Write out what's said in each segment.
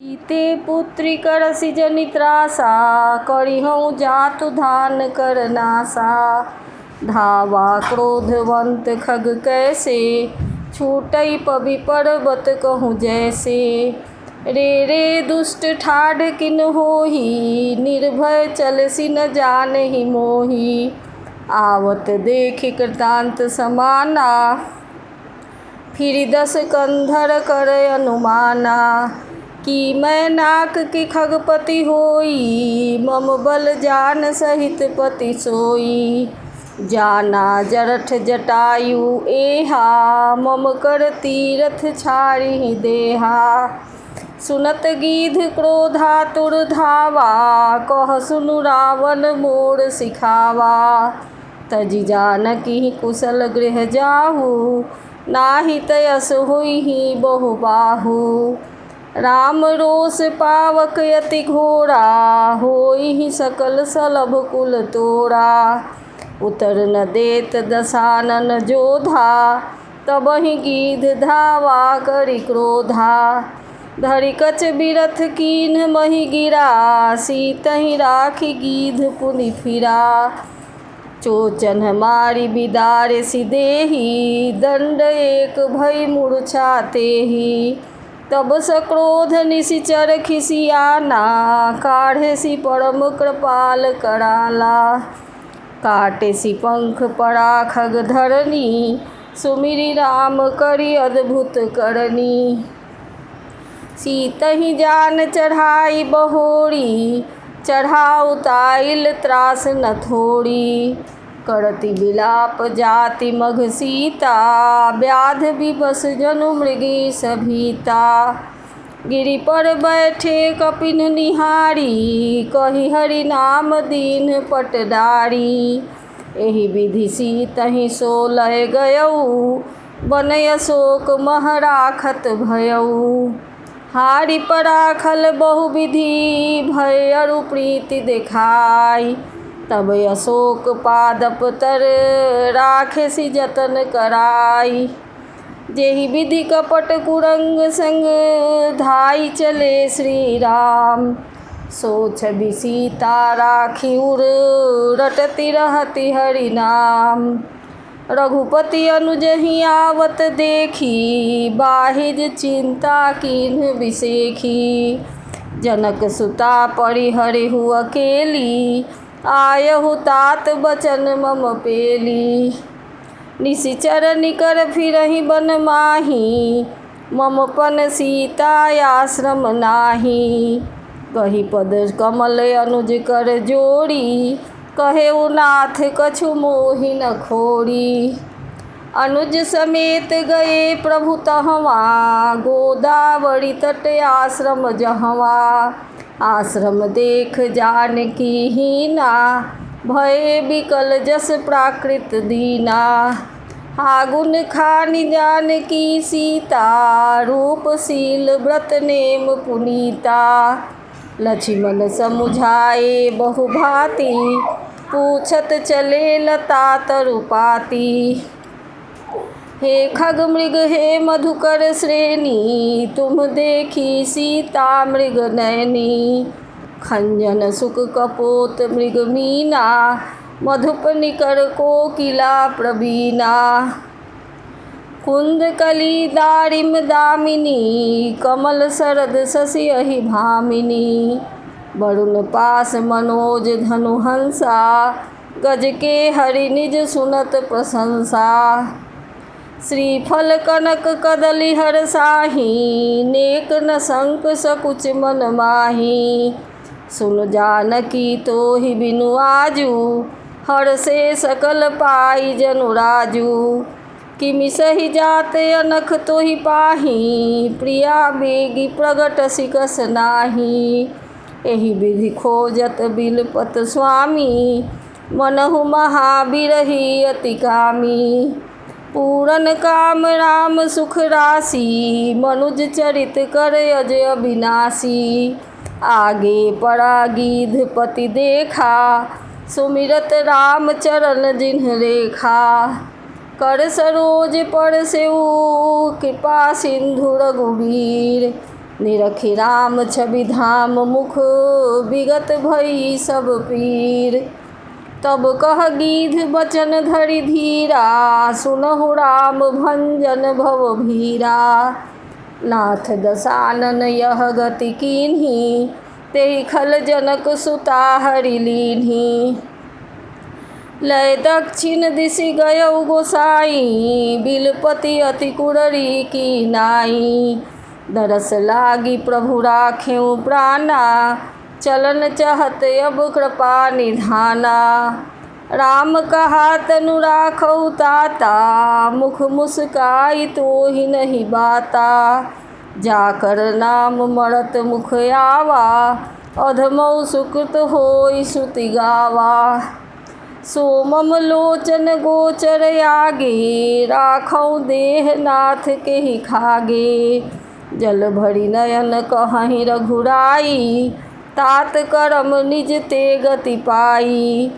सीते पुत्री करसि जनि त्रासा, करिहउँ जातु धान कर नासा। धावा क्रोधवंत खग कैसे, छूटई पवि पर्वत कहूँ जैसे। रे रे दुष्ट ठाढ़ किन होही, निर्भय चलसि न जानहि मोही। आवत देखि कृतांत समाना, फिरि दस कंधर करय अनुमाना। कि मैं नाक की खगपति होई, मम बल जान सहित पति सोई। जाना जरठ जटायु एहा, मम कर तीरथ छाड़ि देहा। सुनत गीध क्रोधातुर धावा, कह सुनु रावण मोर सिखावा। तजि जानकी कुशल गृह जाहु, नाही तयस होइहि बहु बाहु। राम रोष पावक अति घोरा, होइहि सकल सलभ कुल तोरा। उतर न देत दसानन जोधा, तबहि गीध धावा करि क्रोधा। धरि कच बिरथ कीन्ह महि गिरा, सीतहि राखि गीध पुनि फिरा। चोचन मारि बिदारसि देहि, दंड एक भई मूर्छा तेहि। तब सक्रोध निशिचर खिसियाना, काढ़ेसि परम कृपाल कराला। काटेसि पंख परा खग धरनी, सुमिरि राम करि अद्भुत करनी। सीतहि जान चढ़ाई बहोरी, चढ़ाउ ताइल त्रास न थोड़ी। करति बिलाप जाति मघ सीता, व्याध विवश जनु मृगी सभीता। गिरि पर बैठे कपिन निहारी, कहि हरि नाम दीन्ह पटडारी। एहि विधि सीतहि सोलय गयउ, वन अशोक मह राखत भयउ। हारि पराखल बहु विधि, भय अरु प्रीति देखाई। तब अशोक पादप तर, राखेसि जतन कराई। जेहि विधि कपट कुरंग संग, धाई चले श्री राम। सो छवि सीता राखी उर, रटति रहति हरि नाम। रघुपति अनुजहि आवत देखी, बाहिज चिंता कीन्ह बिसेखी। जनक सुता परिहरिहु अकेली, आयहु तात बचन मम पेली। निशिचर निकर फिरहि बन माही, मम पन सीता आश्रम नाही। कहि पद कमल अनुज कर जोड़ी, कहेउ नाथ कछु मोहि न खोड़ी। अनुज समेत गए प्रभु तहवा, गोदावरी तट आश्रम जहवा। आश्रम देख जानकी हीना, भये बिकल जस प्राकृत दीना। हागुन खानि जानकी सीता, रूपशील व्रत नेम पुनीता। लक्ष्मण समुझाए बहु भांति, पूछत चले लता तरुपाती। हे खग मृग हे मधुकर श्रेणी, तुम देखी सीता मृग नयनी। खंजन सुक कपोत मृग मीना, मधुप निकर कोकिला प्रवीणा। कुंद कली दारिम दामिनी, कमल शरद शशि अहि भामिनी। वरुण पास मनोज धनु हंसा, गज के हरि निज सुनत प्रशंसा। श्रीफल कनक कदली हर साही, नेक न संक सकुच मन माही। सुन जानकी तोहि बिनु आजू, हर से सकल पाई जनु राजू। किमि सहि जात अनख तोहि पाही, प्रिया बेगी प्रगट सिकस नाही। एहि विधि खोजत बिलपत स्वामी, मनहु महाबिरहि अति कामी। पूरन काम राम सुख राशि, मनुज चरित कर अज अविनाशी। आगे परा गीध पति देखा, सुमिरत राम चरण जिन्ह रेखा। कर सरोज पर सेउ कृपा सिंधु रघुबीर, निरखी राम छवि धाम मुख विगत भई सब पीर। तब कह गीध बचन धरि धीरा सुनहु राम भंजन भव भीरा। नाथ दसानन यह गति कीन्ही तेहि खल जनक सुता हरि लीन्ही। लय दक्षिण दिशि गयौ गोसाई बिलपति अति कुररी की नाई। दरस लागी प्रभु राखेउ प्राणा चलन चहत अब कृपा निधाना। राम कहा तनु राखौ ताता मुख मुस्काई तोहि नहीं बाता। जाकर नाम मरत मुख आवा अधमौ सुकृत होई श्रुति गावा। सोमम लोचन गोचर आगे राखौ देह नाथ के ही खागे। जल भरी नयन कहहि रघुराई तात करम निज ते गति पाई।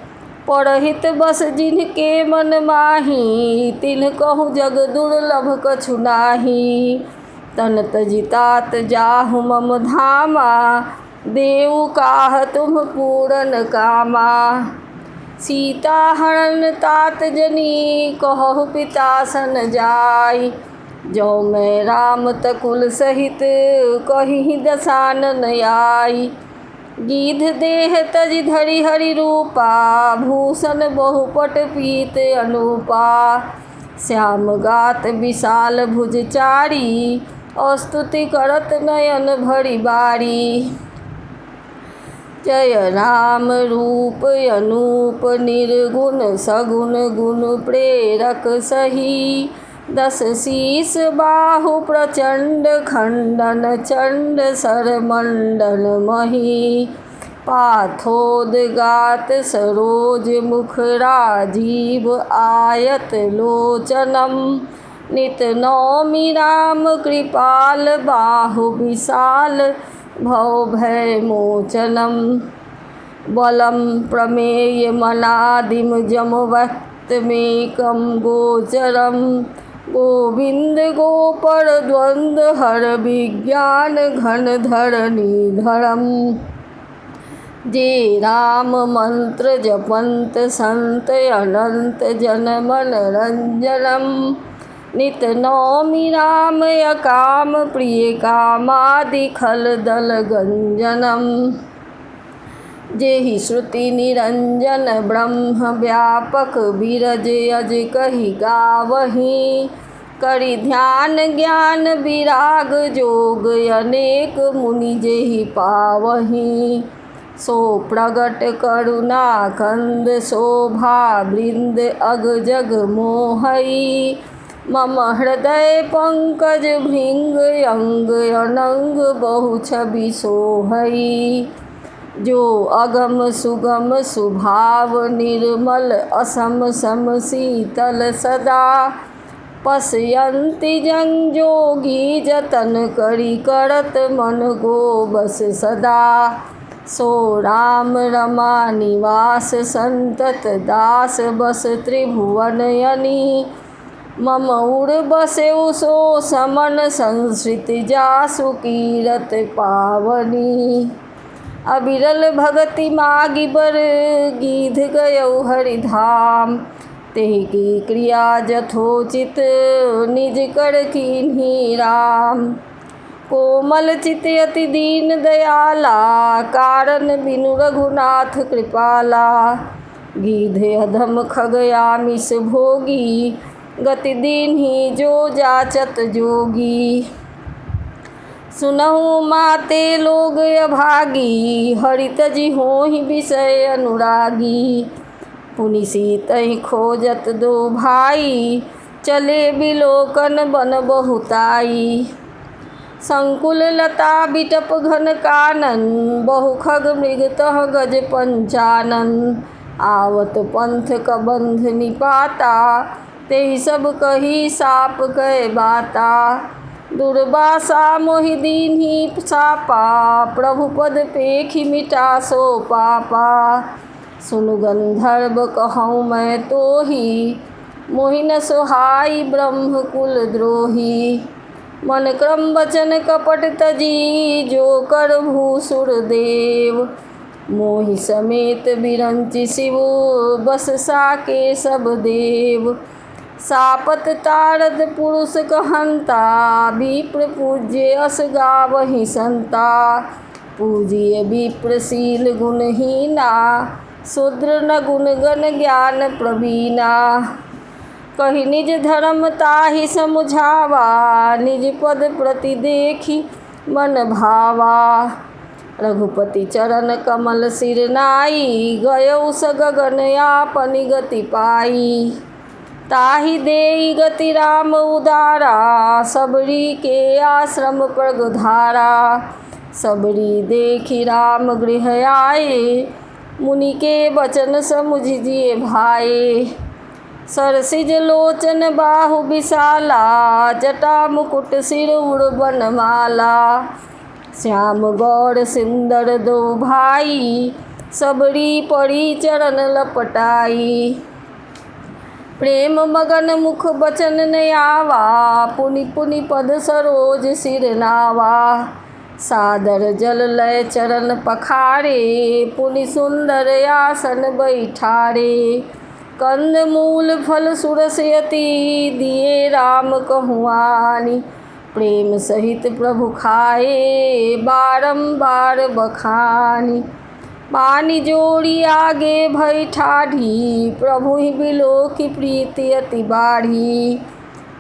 परहित बस जिनके मन माही तिन्ह कहु जग दुर्लभ कछु नाही। तन तजि तात जाहु मम धामा देऊ काह तुम पूरन कामा। सीता हरण तात जनी कहु पिता सन जाय। जो मैं राम तकुल सहित कहि दसानन आई। गीध देह तजि धरि हरि रूपा भूषण बहुपट पीत अनूपा। श्याम गात विशाल भुज चारी स्तुति करत नयन भरि बारी। जय राम रूप अनूप निर्गुण सगुण गुण प्रेरक सही। दस शीस बाहु प्रचंड खंडन चंड सर मंडन मही। पाथोदगात सरोज मुख राजीव आयत लोचनम। नित नौमि राम कृपाल बाहु विशाल भव भय मोचनम। बलम प्रमेय मनादिम जम वक्तमेकं गोचरम। गोविंद गोपर द्वंद्व हर विज्ञान घन धरणी धरम। जे राम मंत्र जपंत संत अनंत जन मन रंजनम। नित नौमि राम अकाम प्रिय कामादि खल दल गंजनम। जेहि श्रुति निरंजन ब्रह्म व्यापक बिरज अज कहि गावही। करि ध्यान ज्ञान विराग जोग अनेक मुनि जेहि पावही। सो प्रगट करुणा कंद शोभा बृंद अग जग मोहई। मम हृदय पंकज भृंग अंग अनंग बहु छवि सोहई। जो अगम सुगम सुभाव निर्मल असम सम शीतल सदा। पश्यन्ति जन जोगी जतन करि करत मन को बस सदा। सो राम रमा निवास संतत दास बस त्रिभुवन यनी। मम उर बसेउ सो समन संश्रित जासु कीरत पावनी। अविरल भगति मागी बर गीध गयौ हरिधाम। तेहि की क्रिया जथोचित निज कर कीन्ही राम। कोमल चित अति दीन दयाला कारण बिनु रघुनाथ कृपाला। गीधे अधम खगयामिष भोगी गति दीन्ही जो जाचत जोगी। सुनहु माते लोग अभागी हरि तजि होहि विषय अनुरागी। पुनि सीतहि खोजत दो भाई चले बिलोकन बन बहुताई। संकुल लता बिटप घन कानन बहु खग मृग तह गज पंचानन। आवत पंथ कबंध निपाता तेहि सब कही साप कह बाता। दुर्वासा मोहि दीन्ही सापा प्रभु पद पेखि मिटा सो पापा। सुनु गंधर्व कहूँ मैं तोहि मोहि न सोहाई ब्रह्म कुल द्रोही। मन क्रम वचन कपट तजी, जो कर भूसुर देव। मोहि समेत बिरंचि शिव, बस साके सब देव। सापत तारद पुरुष कहंता, विप्र पूज्य अस गावहि संता। पूजिय विप्रशील गुणहीना, शूद्र न गुण गण ज्ञान प्रवीणा। कहि निज धर्म ताहि समुझावा, निज पद प्रति देखि मन भावा। रघुपति चरण कमल सिर नाई, गयौ स गगन आपनि गति पाई। ताहि देई गति राम उदारा, सबरी के आश्रम प्रगधारा। सबरी देखि राम गृह आए, मुनि के बचन समुझ जिए भाए। सरसिज लोचन बाहु विशाला, जटा मुकुट सिर उड़ बनमाला। श्याम गौर सुंदर दो भाई, सबरी परी चरण लपटाई। प्रेम मगन मुख बचन न आवा, पुनि पुनि पद सरोज सिर नावा। सादर जल लय चरण पखारे, पुनि सुंदर आसन बैठारे। कंद मूल फल सुरस यति, दिए राम कहुआनी। प्रेम सहित प्रभु खाए, बारंबार बखानी। पानी जोड़ी आगे भई ठाढ़ी, प्रभु ही बिलोकी प्रीति अति बाढ़ी।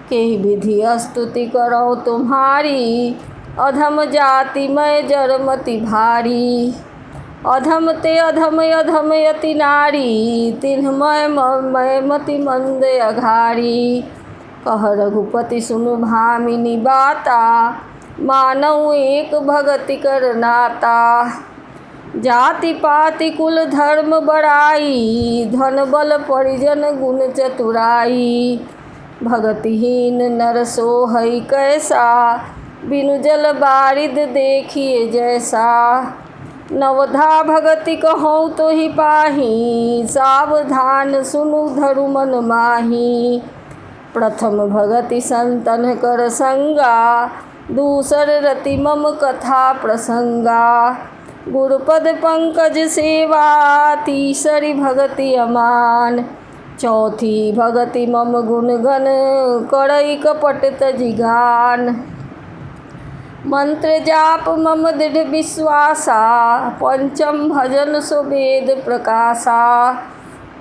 केहि विधि स्तुति करौ तुम्हारी, अधम जाति मैं जरमति भारी। अधम ते अधम अधम यति नारी, तिन्ह मैं मति मंद अघारी। कह रघुपति सुनु भामिनी बाता, मानऊ एक भगति कर नाता। जाति पाति कुल धर्म बड़ाई, धन बल परिजन गुण चतुराई। भगतिहीन नर सोहई कैसा, बिनु जल बारिद देखिए जैसा। नवधा भगति कहूँ तो ही पाही, सावधान सुनु धरु मन माही। प्रथम भगति संतन कर संगा, दूसर रति मम कथा प्रसंगा। गुरुपद पंकज सेवा, तीसरी भगति अमान। चौथी भगति मम गुण गण, करई कपट तजि गान। मंत्र जाप मम दृढ़ विश्वासा, पंचम भजन सो वेद प्रकाशा।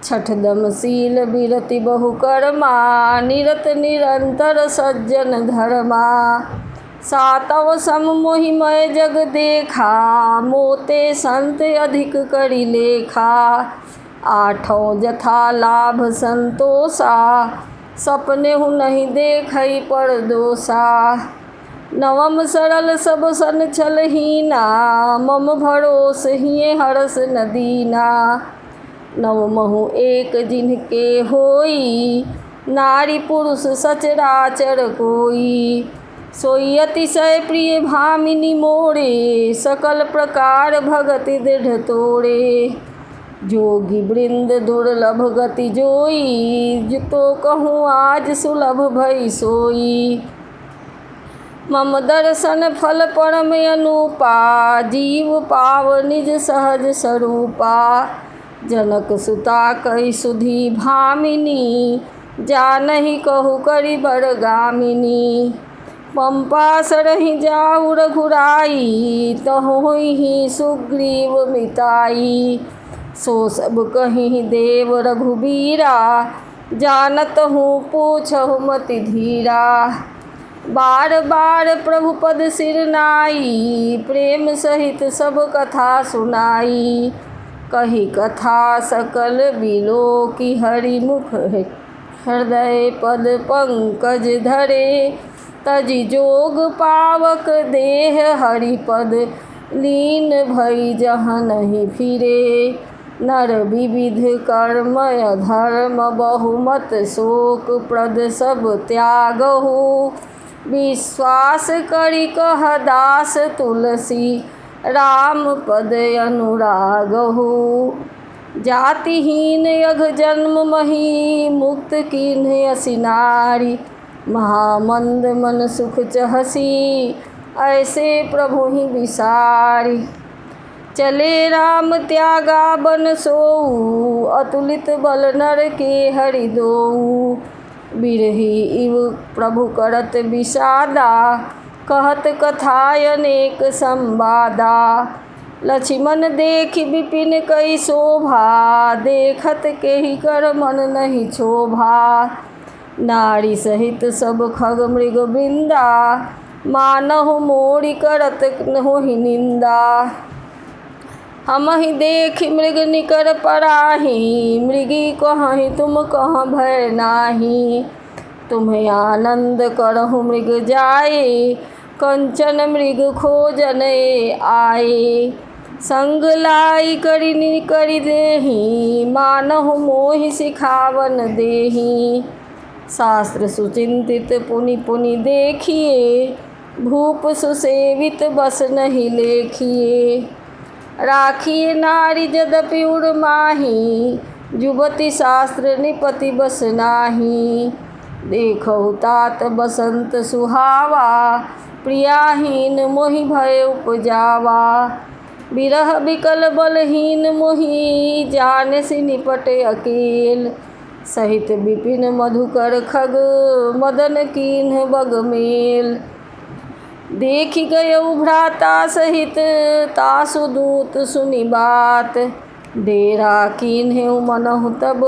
छठदम शील विरति बहु कर्मा, निरत निरंतर सज्जन धर्मा। सातव सम मोहि मय जग देखा, मोते संत अधिक करि लेखा। आठों जथा लाभ संतोषा, सपने हूँ नहीं देखई पर दोषा। नवम सरल सब सन छलहीना, मम भरोस हिये हरस न दीना। नवमहु एक जिनके होई, नारी पुरुष सचराचर कोई। सोई अतिशय प्रिय भामिनी मोरे, सकल प्रकार भगति दृढ़ तोरे। जोगी वृंद दुर्लभ गति जोई, जितो कहूँ आज सुलभ भई सोई। मम दर्शन फल परम अनुपा, जीव पाव निज सहज स्वरूपा। जनक सुता कहि सुधी भामिनी, जानहि कहु करि बरगामिनी। पंपा सरहि जाहु रघुराई, तहोहि सुग्रीव मिताई। सो सब कहि देव रघुबीरा, जानत हूँ पूछहु मति धीरा। बार बार प्रभु पद सिर नाई, प्रेम सहित सब कथा सुनाई। कही कथा सकल बिलोकी, हरि मुख हृदय पद पंकज धरे। तजि जोग पावक देह हरिपद, लीन भई जहाँ नहीं फिरे। नर विविध कर्म अधर्म, बहुमत शोक प्रद सब त्यागहु। विश्वास करि कह दास तुलसी, राम पद अनुरागहु। जातिहीन यघ जन्म मही, मुक्त कीन्ह असिनारी। महामंद मन सुख चहसी, ऐसे प्रभु ही विसारी। चले राम त्यागा बन सोऊ, अतुलित बल नर के हरि दोऊ। बिरही इव प्रभु करत विषादा, कहत कथाय अनेक संवादा। लक्ष्मण देखि विपिन कई शोभा, देखत केहि कर मन नहीं क्षोभा। नारी सहित सब खग मृग वृंदा, मानहु मोरी करत होहि निंदा। हमहि देखि मृग निकर पराही, मृगी कहहि तुम कह भय नाही। तुम्हें आनंद करहु मृग जाए, कंचन मृग खोजने आए। संग लाई करि देहि, मानहु मोहि सिखावन देहि। शास्त्र सुचिंतित पुनि पुनि देखिए, भूप सुसेवित बस नहीं लेखिए। राखिए नारी यद्यपि उर्माही, जुबती शास्त्र निपति बस नाही। देखहु तात बसंत सुहावा, प्रियाहीन मोहि भय उपजावा। बिरह बिकल बलहीन मोहि, जानसि निपटे अकेल। सहित विपिन मधुकर खग, मदन कीन्ह बगमेल। देखि गयउ भ्राता सहित, तासु दूत सुनि बात। डेरा कीन्हु मनहु तब,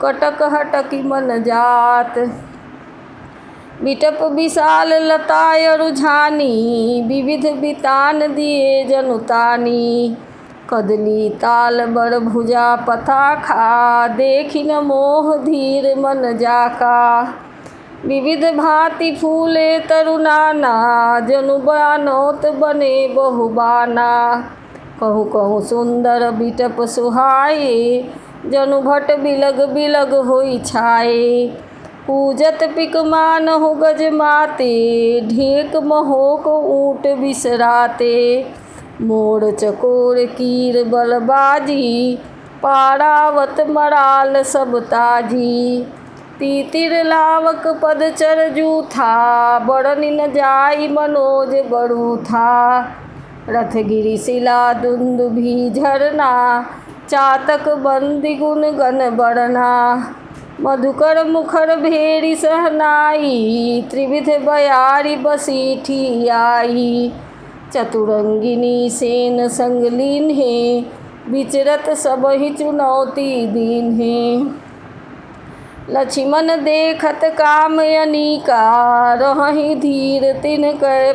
कटक हटकि मन जात। बिटप विशाल लताय रुझानी, विविध बितान दिए जनुतानी। कदली ताल बर भुजा पताखा, देखि न मोह धीर मन जाका। विविध भांति फूले तरुनाना, जनु बानोत बने बहुबाना। कहु कहु सुंदर बिटप सुहाए, जनु भट बिलग बिलग होई छाए। पूजत पिक मानहु गज माते, ढेक महोक ऊँट बिसराते। मोर चकोर कीर बलबाजी, पारावत मराल सब ताजी। तीतिर लावक पदचर जूथा, बड़नि न जाई मनोज बरूथा। रथगिरि शिला दुंदुभि झरना, चातक बंदी गुण गण बरना। मधुकर मुखर भेरी सहनाई, त्रिविध बयारी बसीठी आई। चतुरंगिनी सेन संग लीन्हे, विचरत सबहि चुनौती दीन्हे। लक्ष्मण देखत काम अनीका, रहहि धीर तिनकै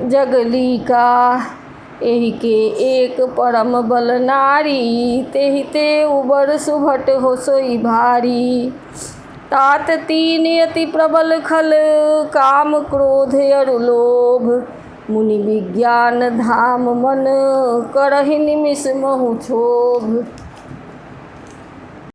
जगलीका। एहि के एक परम बल नारी, तेहि ते उबर सुभट हो सोई भारी। तात तीन अति प्रबल खल, काम क्रोध अरु लोभ। मुनि विज्ञान धाम मन, करहि निमिष महु क्षोभ।